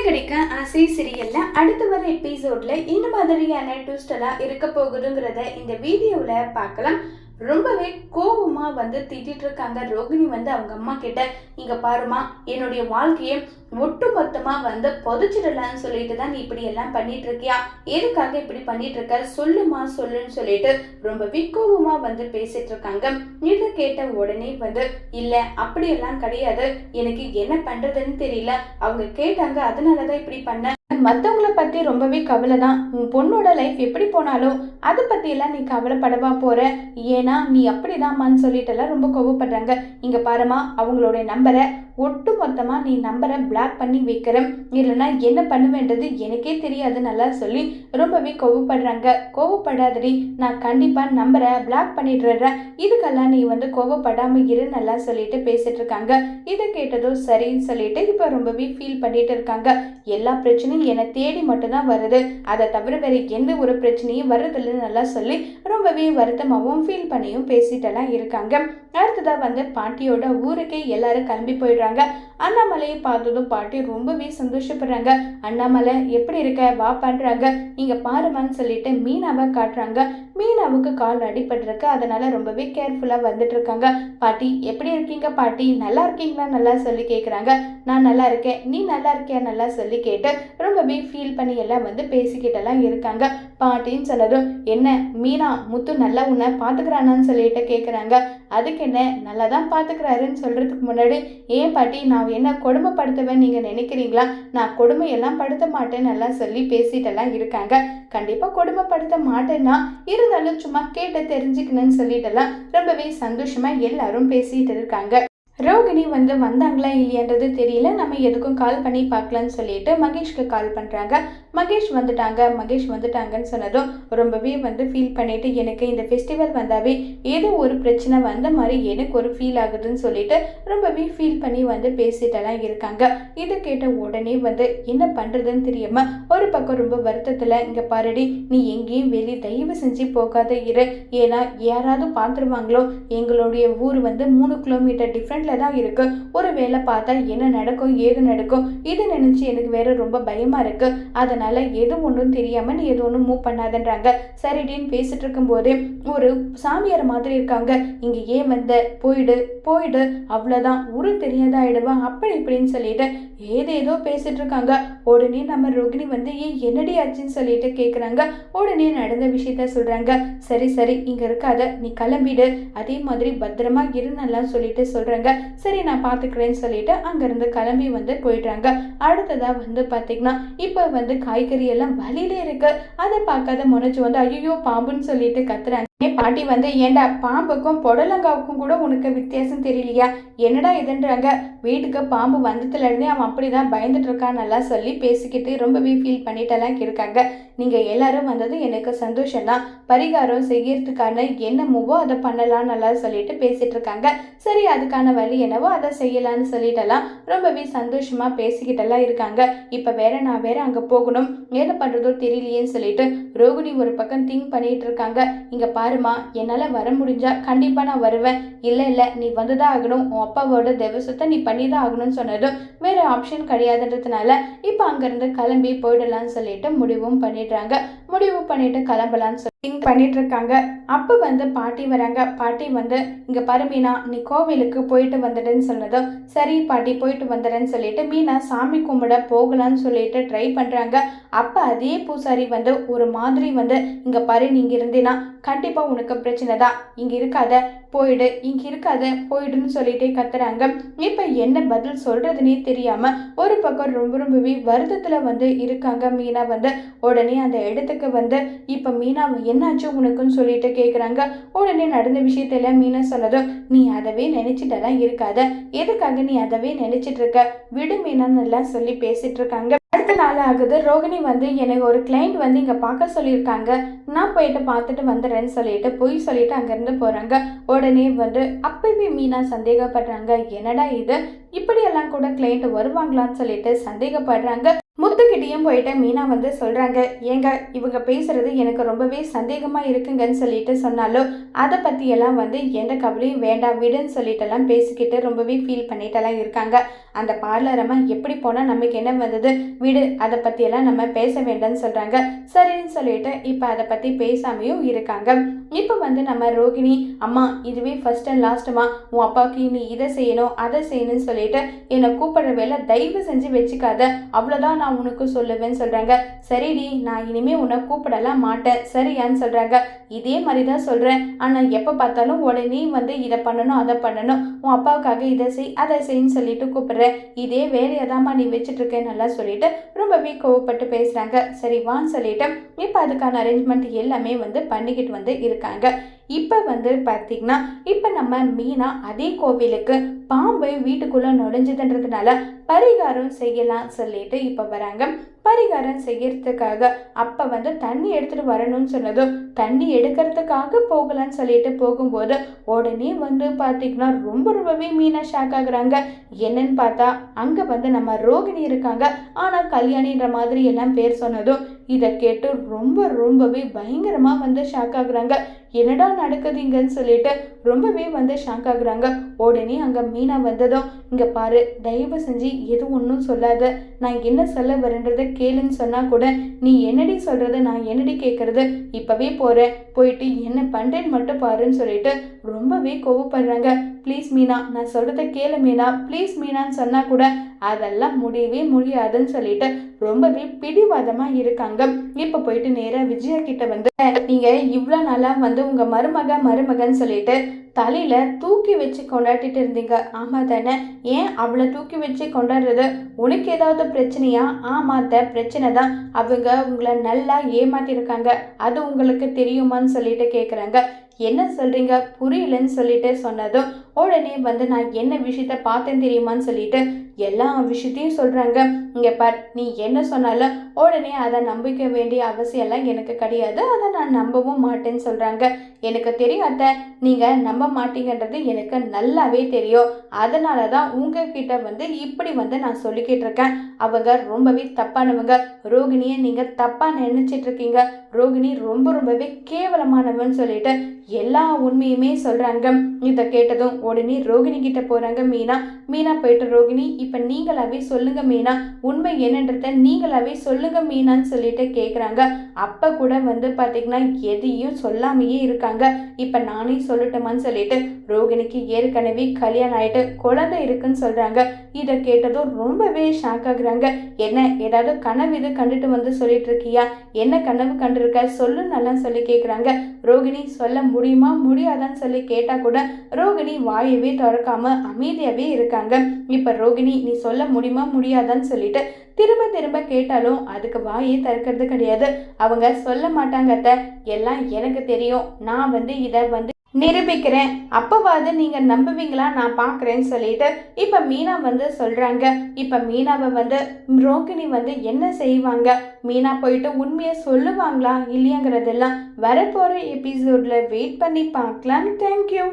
கிடைக்க ஆசை சீரியல்ல அடுத்து வர எபிசோட்ல இந்த மாதிரியான ட்விஸ்ட் எல்லாம் இருக்க போகுதுங்கிறத இந்த வீடியோல பார்க்கலாம். ரொம்பவே கோபமா திட்டிட்டு இருக்காங்க ரோகிணி அவங்க அம்மா கிட்ட. இங்க பாருமா, என்னுடைய வாழ்க்கையை ஒட்டு மொத்தமா புதைச்சிடலான்னு சொல்லிட்டு தான் நீ இப்படி எல்லாம் பண்ணிட்டு இருக்கியா, எதுக்காக இப்படி பண்ணிட்டு இருக்க, சொல்லுமா சொல்லுன்னு சொல்லிட்டு ரொம்பவே கோபமா பேசிட்டு இருக்காங்க. இதை கேட்ட உடனே இல்ல அப்படியெல்லாம் கிடையாது, எனக்கு என்ன பண்றதுன்னு தெரியல, அவங்க கேட்டாங்க அதனாலதான் இப்படி பண்ண, மற்றவங்கள பற்றி ரொம்பவே கவலை தான், உன் பொண்ணோட லைஃப் எப்படி போனாலும் அதை பற்றியெல்லாம் நீ கவலைப்படவா போகிற, ஏன்னா நீ அப்படிதாம்மான்னு சொல்லிட்டுலாம் ரொம்ப கோவப்படுறாங்க. இங்கே பாருமா, அவங்களுடைய நம்பரை ஒட்டு மொத்தமாக நீ நம்பரை பிளாக் பண்ணி வைக்கிற, இல்லைன்னா என்ன பண்ணுவேன்றது எனக்கே தெரியாது நல்லா சொல்லி ரொம்பவே கோவப்படுறாங்க. கோவப்படாதடி, நான் கண்டிப்பாக நம்பரை பிளாக் பண்ணிடுறேன், இதுக்கெல்லாம் நீ கோவப்படாமல் இரு நல்லா சொல்லிட்டு பேசிட்டு இருக்காங்க. இதை கேட்டதும் சரின்னு சொல்லிட்டு இப்போ ரொம்பவே ஃபீல் பண்ணிட்டு இருக்காங்க. எல்லா பிரச்சனையும் என்னை தேடி மட்டும்தான் வருது, அதை தவிர வேற எந்த ஒரு பிரச்சனையும் வருதில்லைன்னு நல்லா சொல்லி ரொம்பவே வருத்தமாகவும் ஃபீல் பண்ணியும் பேசிட்டெல்லாம் இருக்காங்க. அடுத்ததா பாட்டியோட ஊருக்கே எல்லாரும் கிளம்பி போயிடுறாங்க. அண்ணாமலையை பார்த்ததும் பாட்டி ரொம்பவே சந்தோஷப்படுறாங்க. அண்ணாமலை எப்படி இருக்க வா பண்றாங்க. இங்க பாருமான்னு சொல்லிட்டு மீனாவை காட்டுறாங்க. மீனாவுக்கு கால் அடிபட்டிருக்கு, அதனால ரொம்பவே கேர்ஃபுல்லா இருக்காங்க. பாட்டி எப்படி இருக்கீங்க பாட்டி, நல்லா இருக்கீங்களா நல்லா சொல்லி கேட்குறாங்க. நான் நல்லா இருக்கேன், நீ நல்லா இருக்கியா நல்லா சொல்லி கேட்டு ரொம்பவே ஃபீல் பண்ணி எல்லாம் பேசிக்கிட்டெல்லாம் இருக்காங்க. பாட்டின்னு சொன்னதும் என்ன மீனா முத்து நல்லா உன்னை பார்த்துக்கிறானான்னு சொல்லிட்டு கேட்குறாங்க. அதுக்கு என்ன நல்லா தான் பார்த்துக்கிறாருன்னு சொல்கிறதுக்கு முன்னாடி, ஏன் பாட்டி நான் என்ன கொடுமைப்படுத்துவேன் நீங்கள் நினைக்கிறீங்களா, நான் கொடுமையெல்லாம் படுத்த மாட்டேன்னு நல்லா சொல்லி பேசிட்டெல்லாம் இருக்காங்க. கண்டிப்பாக கொடுமைப்படுத்த மாட்டேன்னா இருந்தாலும் சும்மா கேட்டு தெரிஞ்சுக்கணும்னு சொல்லிட்டெல்லாம் ரொம்பவே சந்தோஷமாக எல்லாரும் பேசிகிட்டு இருக்காங்க. ரோகிணி வந்தாங்களா இல்லையான்றது தெரியல, நம்ம எதுக்கும் கால் பண்ணி பார்க்கலான்னு சொல்லிட்டு மகேஷ்க்கு கால் பண்ணுறாங்க. மகேஷ் வந்துட்டாங்கன்னு சொன்னதும் ரொம்பவே ஃபீல் பண்ணிட்டு, எனக்கு இந்த ஃபெஸ்டிவல் வந்தாவே ஏதோ ஒரு பிரச்சனை வந்த மாதிரி எனக்கு ஒரு ஃபீல் ஆகுதுன்னு சொல்லிட்டு ரொம்பவே ஃபீல் பண்ணி பேசிட்டெல்லாம் இருக்காங்க. இதை கேட்ட உடனே என்ன பண்ணுறதுன்னு தெரியாம ஒரு பக்கம் ரொம்ப வருத்தத்தில், இங்கே பாருடி நீ எங்கேயும் வெளியே தயவு செஞ்சு போகாத இரு, ஏன்னா யாராவது பார்த்துருவாங்களோ, எங்களுடைய ஊர் 3 கிலோமீட்டர் டிஃப்ரெண்ட் தான் இருக்கு, ஒரு வேலை பார்த்தா என்ன நடக்கும் ஏது நடக்கும் இதை நினைச்சு எனக்கு வேற ரொம்ப பயமா இருக்கு, அதனால எது ஒன்றும் தெரியாம நீ எது ஒன்றும் மூவ் பண்ணாதன்றாங்க. சரிடின்னு பேசிட்டு இருக்கும் போதே ஒரு சாமியார் மாதிரி இருக்காங்க, இங்க ஏன் போயிடு போயிடு அவ்வளவுதான் ஊரு தெரியாதா ஆயிடுவா அப்படி இப்படின்னு சொல்லிட்டு ஏதேதோ பேசிட்டு இருக்காங்க. உடனே நம்ம ரோகிணி ஏன் என்னடி ஆச்சுன்னு சொல்லிட்டு கேட்குறாங்க. உடனே நடந்த விஷயத்த சொல்றாங்க. சரி சரி இங்க இருக்காத, நீ கிளம்பிடு, அதே மாதிரி பத்திரமா இருன்னெல்லாம் சொல்லிட்டு சொல்றாங்க. சரி நான் பார்த்துக்கிறேன்னு சொல்லிட்டு அங்கேருந்து கிளம்பி போயிடுறாங்க. அடுத்ததா பார்த்தீங்கன்னா இப்போ காய்கறி எல்லாம் வழியிலே இருக்கு, அதை பார்க்காத முனைச்சு ஐயோ பாம்புன்னு சொல்லிட்டு கத்துறாங்க. பாட்டி ஏண்டா பாம்புக்கும் புடலங்காவுக்கும் கூட உனக்கு வித்தியாசம் தெரியலையா, என்னடா இதுன்றாங்க. வீட்டுக்கு பாம்பு வந்ததுல இருந்தே அவன் அப்படிதான் பயந்துட்டு இருக்கான் நல்லா சொல்லி பேசிக்கிட்டு ரொம்பவே ஃபீல் பண்ணிட்டெல்லாம் இருக்காங்க. நீங்க எல்லாரும் எனக்கு சந்தோஷம் தான், பரிகாரம் செய்யறதுக்கான என்னமோவோ அதை பண்ணலாம் நல்லா சொல்லிட்டு பேசிட்டு இருக்காங்க. சரி அதுக்கான வழி என்னவோ அதை செய்யலான்னு சொல்லிட்டெல்லாம் ரொம்பவே சந்தோஷமா பேசிக்கிட்டெல்லாம் இருக்காங்க. இப்ப நான் வேற அங்க போகணும், என்ன பண்றதோ தெரியலையேன்னு சொல்லிட்டு ரோகிணி ஒரு பக்கம் திங்க் பண்ணிட்டு இருக்காங்க. இங்க பாருமா, என்னால் வர முடிஞ்சா கண்டிப்பாக நான் வருவேன், இல்லை நீ வந்துதான் ஆகணும், உன் அப்பாவோட தேவசத்தை நீ பண்ணி தான் ஆகணும்னு சொன்னதும் வேற ஆப்ஷன் கிடையாதுன்றதுனால இப்போ அங்கேருந்து கிளம்பி போயிடலான்னு சொல்லிட்டு முடிவும் பண்ணிடுறாங்க. முடிவு பண்ணிட்டு கிளம்பலான்னு சொல்லி திங்க் பண்ணிட்டு இருக்காங்க. அப்போ பாட்டி வராங்க. பாட்டி இங்கே பாரு மீனா, நீ கோவிலுக்கு போயிட்டு வந்துடுன்னு சொன்னதும் சரி பாட்டி போயிட்டு வந்துடுறேன்னு சொல்லிட்டு மீனா சாமி கும்பிட போகலான்னு சொல்லிட்டு ட்ரை பண்ணுறாங்க. அப்போ அதே பூசாரி ஒரு மாதிரி இங்கே பாரு நீங்க இருந்தீனா கண்டிப்பா உனக்கு பிரச்சனை தான், இங்க இருக்காத போயிடு, இங்க இருக்காத போயிடுன்னு சொல்லிட்டே கத்துறாங்க. இப்ப என்ன பதில் சொல்றதுன்னே தெரியாம ஒரு பக்கம் ரொம்பவே வருத்தத்துல இருக்காங்க மீனா. உடனே அந்த இடத்துக்கு இப்ப மீனா என்னாச்சு உனக்குன்னு சொல்லிட்டு கேக்குறாங்க. உடனே நடந்த விஷயத்தெல்லாம் மீனா சொன்னதும் நீ அதவே நினைச்சிட்டெல்லாம் இருக்காத, எதுக்காக நீ அதவே நினைச்சிட்டு இருக்க, விடு மீனான்னு எல்லாம் சொல்லி பேசிட்டு இருக்காங்க. அடுத்த நாள் ஆகுது. ரோகிணி எனக்கு ஒரு கிளைண்ட் இங்க பார்க்க சொல்லியிருக்காங்க, நான் போயிட்டு பார்த்துட்டு வந்துடுறேன்னு சொல்லிட்டு போய் சொல்லிட்டு அங்கேருந்து போறாங்க. உடனே அப்பவே மீனா சந்தேகப்படுறாங்க, என்னடா இது இப்படியெல்லாம் கூட கிளைண்ட் வருவாங்களான்னு சொல்லிட்டு சந்தேகப்படுறாங்க. முத்துக்கிட்டேயும் போயிட்டு மீனா வந்து சொல்கிறாங்க, ஏங்க இவங்க பேசுகிறது எனக்கு ரொம்பவே சந்தேகமாக இருக்குங்கன்னு சொல்லிட்டு சொன்னாலும் அதை பற்றியெல்லாம் வந்து எந்த கவலையும் வேண்டாம் விடுன்னு சொல்லிட்டெல்லாம் பேசிக்கிட்டு ரொம்பவே ஃபீல் பண்ணிட்டெல்லாம் இருக்காங்க. அந்த பார்லரம்மா எப்படி போனால் நமக்கு என்ன வந்தது, விடு அதை பற்றியெல்லாம் நம்ம பேச வேண்டாம்னு சொல்கிறாங்க. சரின்னு சொல்லிட்டு இப்போ அதை பற்றி பேசாமையும் இருக்காங்க. இப்போ வந்து நம்ம ரோகிணி, அம்மா இதுவே ஃபர்ஸ்ட் அண்ட் லாஸ்ட்டுமா, உன் அப்பாவுக்கு நீ இதை செய்யணும் அதை செய்யணும்னு சொல்லிட்டு என்னை கூப்பிடுற வேலை தயவு செஞ்சு வச்சுக்காத, அவ்வளோதான் நான் உனக்கு சொல்லுவேன்னு சொல்கிறாங்க. சரிடி நான் இனிமேல் உன்னை கூப்பிடலாம் மாட்டேன் சரியான்னு சொல்கிறாங்க. இதே மாதிரி தான் சொல்கிறேன், ஆனால் எப்போ பார்த்தாலும் உடனே வந்து இதை பண்ணணும் அதை பண்ணணும், உன் அப்பாவுக்காக இதை செய் அதை செய்ன்னு சொல்லிட்டு கூப்பிடுறேன், இதே வேலையதாம்மா நீ வச்சுட்ருக்கேன் நல்லா சொல்லிட்டு ரொம்பவே கோவப்பட்டு பேசுகிறாங்க. சரி வான்னு சொல்லிட்டு இப்போ அதுக்கான அரேஞ்ச்மெண்ட் எல்லாமே வந்து பண்ணிக்கிட்டு வந்து இருக்காங்க. இப்போ வந்து பார்த்திங்கன்னா இப்போ நம்ம மீனா அதே கோவிலுக்கு பாம்பை வீட்டுக்குள்ளே நுழைஞ்சதுன்றதுனால பரிகாரம் செய்யலாம் சொல்லிட்டு இப்போ வராங்க. பரிகாரம் செய்யறதுக்காக அப்போ வந்து தண்ணி எடுத்துகிட்டு வரணும்னு சொன்னதும் தண்ணி எடுக்கிறதுக்காக போகலான்னு சொல்லிட்டு போகும்போது உடனே வந்து பார்த்திங்கன்னா ரொம்பவே மீனா ஷாக் ஆகுறாங்க. என்னன்னு பார்த்தா அங்கே வந்து நம்ம ரோகிணி இருக்காங்க. ஆனால் கல்யாணின்ற மாதிரி எல்லாம் பேர் சொன்னதும் இதை கேட்டு ரொம்பவே பயங்கரமாக வந்து ஷாக் ஆகுறாங்க. என்னடா நடக்குதுங்கன்னு சொல்லிட்டு ரொம்பவே வந்து ஷாக் ஆகுறாங்க. உடனே அங்கே மீனா வந்ததும், இங்கே பாரு தயவு செஞ்சு எதுவும் ஒன்றும் சொல்லாத, நான் என்ன சொல்ல வரேன்றதை கேளுன்னு சொன்னால் கூட நீ என்னடி சொல்கிறது நான் என்னடி கேட்குறது, இப்போவே போகிறேன் போயிட்டு என்ன பண்ணுறேன்னு மட்டும் பாருன்னு சொல்லிட்டு ரொம்பவே கோவப்படுறாங்க. ப்ளீஸ் மீனா நான் சொல்கிறத கேளு மீனா ப்ளீஸ் மீனான்னு சொன்னால் கூட அதெல்லாம் முடியவே முடியாதுன்னு சொல்லிட்டு ரொம்பவே பிடிவாதமாக இருக்காங்க. இப்போ போயிட்டு நேராக விஜயா கிட்ட வந்து, நீங்கள் இவ்வளோ நாளாக வந்து உங்கள் மருமகன்னு சொல்லிட்டு தலையில் தூக்கி வச்சு கொண்டாடிட்டு இருந்தீங்க ஆமாம் தானே, ஏன் அவளை தூக்கி வச்சு கொண்டாடுறது உனக்கு ஏதாவது பிரச்சனையா? ஆமாத்த பிரச்சனை தான், அவங்க உங்களை நல்லா ஏமாத்திருக்காங்க அது உங்களுக்கு தெரியுமான்னு சொல்லிட்டு கேட்குறாங்க. என்ன சொல்கிறீங்க புரியலன்னு சொல்லிட்டு சொன்னதும் உடனே வந்து நான் என்ன விஷயத்த பார்த்தேன் தெரியுமான்னு சொல்லிட்டு எல்லா விஷயத்தையும் சொல்கிறாங்க. இங்கே பார் நீ என்ன சொன்னாலும் உடனே அதை நம்பிக்க வேண்டிய அவசியம்லாம் எனக்கு கிடையாது, அதை நான் நம்பவும் மாட்டேன்னு சொல்கிறாங்க. எனக்கு தெரியும் அத்தை நீங்கள் நம்ப மாட்டீங்கன்றது எனக்கு நல்லாவே தெரியும், அதனால தான் உங்ககிட்ட வந்து இப்படி வந்து நான் சொல்லிக்கிட்டு இருக்கேன். அவங்க ரொம்பவே தப்பானவங்க, ரோகிணியை நீங்கள் தப்பாக நினச்சிட்டு இருக்கீங்க, ரோகிணி ரொம்பவே கேவலமானவன்னு சொல்லிட்டு எல்லா உண்மையுமே சொல்கிறாங்க. இதை கேட்டதும் உடனே ரோகிணி கிட்ட போகிறாங்க மீனா போயிட்டு ரோகிணி இப்போ நீங்களாவே சொல்லுங்க மீனா, உண்மை என்னன்றத நீங்களாவே சொல்லுங்க மீனான்னு சொல்லிட்டு கேட்குறாங்க. அப்போ கூட வந்து பார்த்திங்கன்னா எதையும் சொல்லாமையே இருக்காங்க. இப்போ நானே சொல்லட்டுமான்னு சொல்லிட்டு ரோகிணிக்கு ஏற்கனவே கல்யாணம் ஆகிட்டு குழந்தை இருக்குன்னு சொல்கிறாங்க. இதை கேட்டதும் ரொம்பவே ஷாக் ஆகுறாங்க. என்ன ஏதாவது கனவு இது கண்டுட்டு வந்து சொல்லிட்டு இருக்கியா, என்ன கனவு கண்டிருக்க சொல்லு நல்லா சொல்லி கேட்குறாங்க. ரோகிணி சொல்ல முடியுமா முடியாதான்னு சொல்லி கேட்டால் கூட ரோகிணி வாயவே திறக்காம அமைதியாகவே இருக்காங்க. இப்போ ரோகிணி நீ சொல்ல முடியுமா முடியாதான்னு சொல்லிட்டு திரும்ப கேட்டாலும் அதுக்கு வாயே திறக்கிறது கிடையாது. அவங்க சொல்ல மாட்டாங்க அத்தை, எல்லாம் எனக்கு தெரியும், நான் வந்து இதை வந்து நிரூபிக்கிறேன், அப்போவாது நீங்கள் நம்புவீங்களா நான் பார்க்குறேன்னு சொல்லிட்டு இப்போ மீனா வந்து சொல்கிறாங்க. இப்போ மீனாவை வந்து ரோகிணி வந்து என்ன செய்வாங்க, மீனா போயிட்டு உண்மையை சொல்லுவாங்களா இல்லையாங்கிறதெல்லாம் வரப்போகிற எபிசோடில் வெயிட் பண்ணி பார்க்கலாம். தேங்க்யூ.